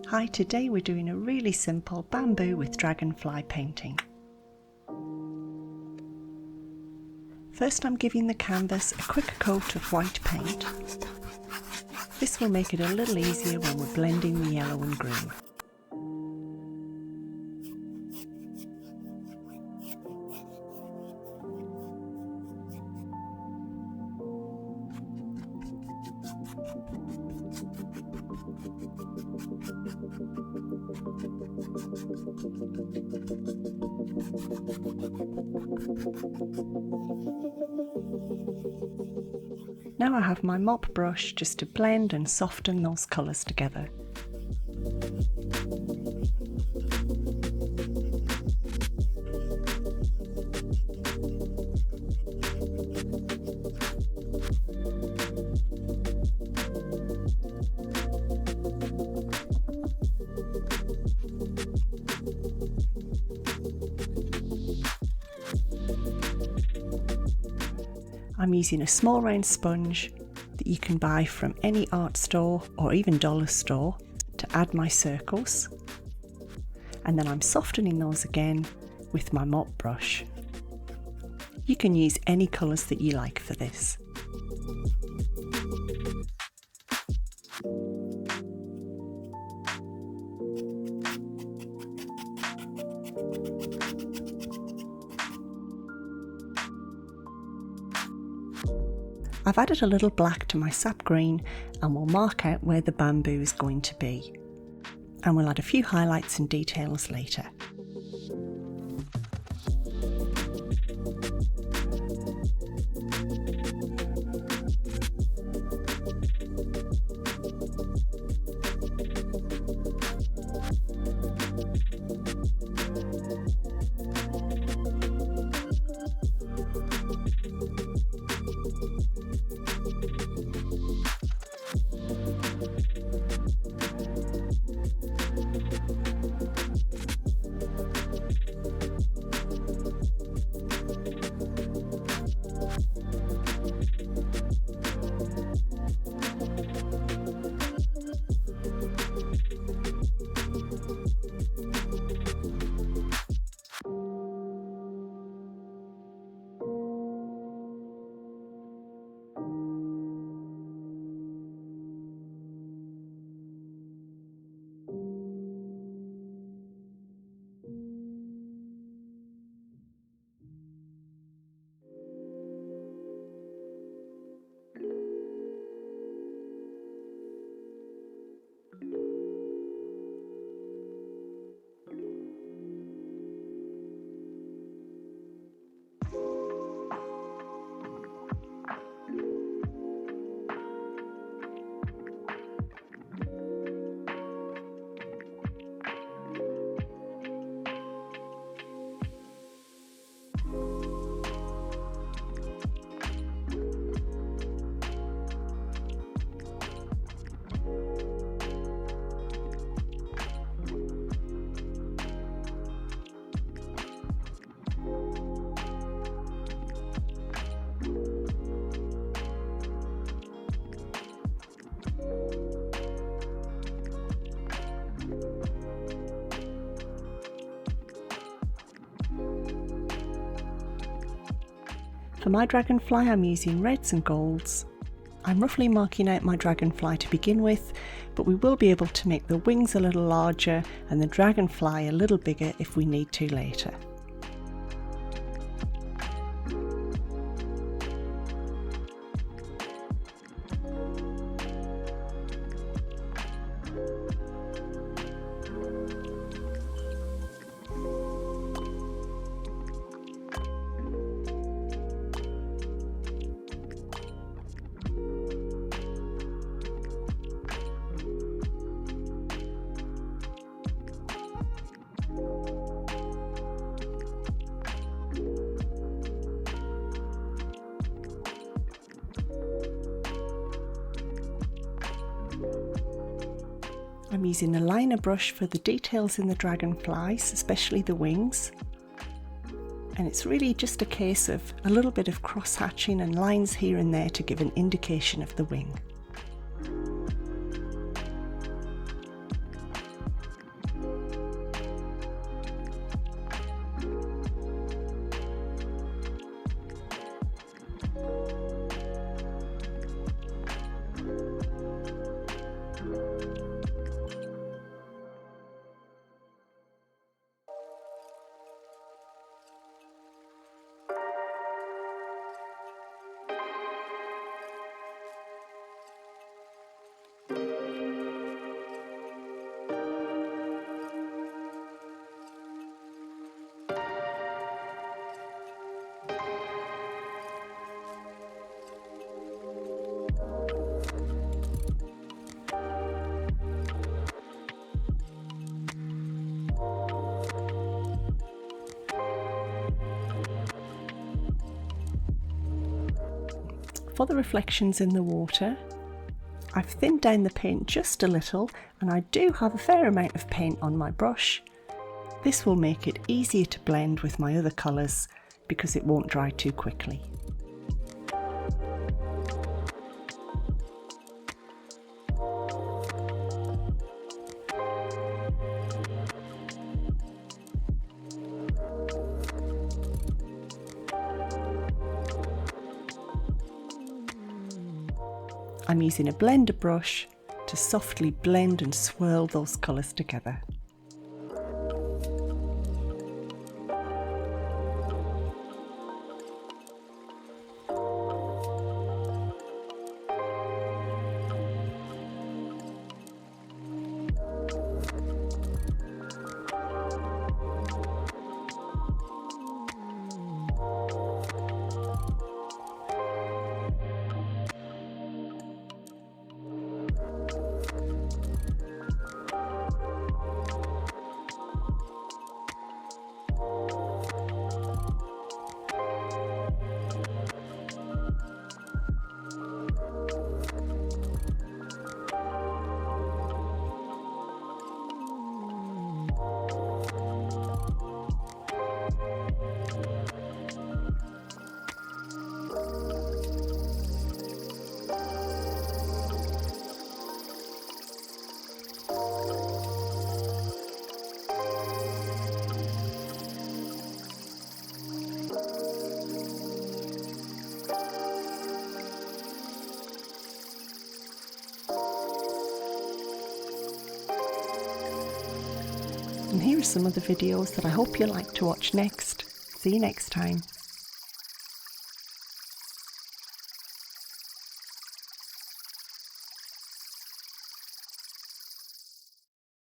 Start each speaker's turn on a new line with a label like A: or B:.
A: Hi, today we're doing a really simple bamboo with dragonfly painting. First I'm giving the canvas a quick coat of white paint. This will make it a little easier when we're blending the yellow and green. Now I have my mop brush just to blend and soften those colours together. I'm using a small round sponge that you can buy from any art store or even dollar store to add my circles, and then I'm softening those again with my mop brush. You can use any colours that you like for this. I've added a little black to my sap green and we'll mark out where the bamboo is going to be. And we'll add a few highlights and details later. For my dragonfly I'm using reds and golds. I'm roughly marking out my dragonfly to begin with, but we will be able to make the wings a little larger and the dragonfly a little bigger if we need to later. I'm using the liner brush for the details in the dragonflies, especially the wings. And it's really just a case of a little bit of cross hatching and lines here and there to give an indication of the wing. for the reflections in the water, I've thinned down the paint just a little, and I do have a fair amount of paint on my brush. This will make it easier to blend with my other colours because it won't dry too quickly. I'm using a blender brush to softly blend and swirl those colours together. And here are some of the videos that I hope you'll like to watch next. See you next time.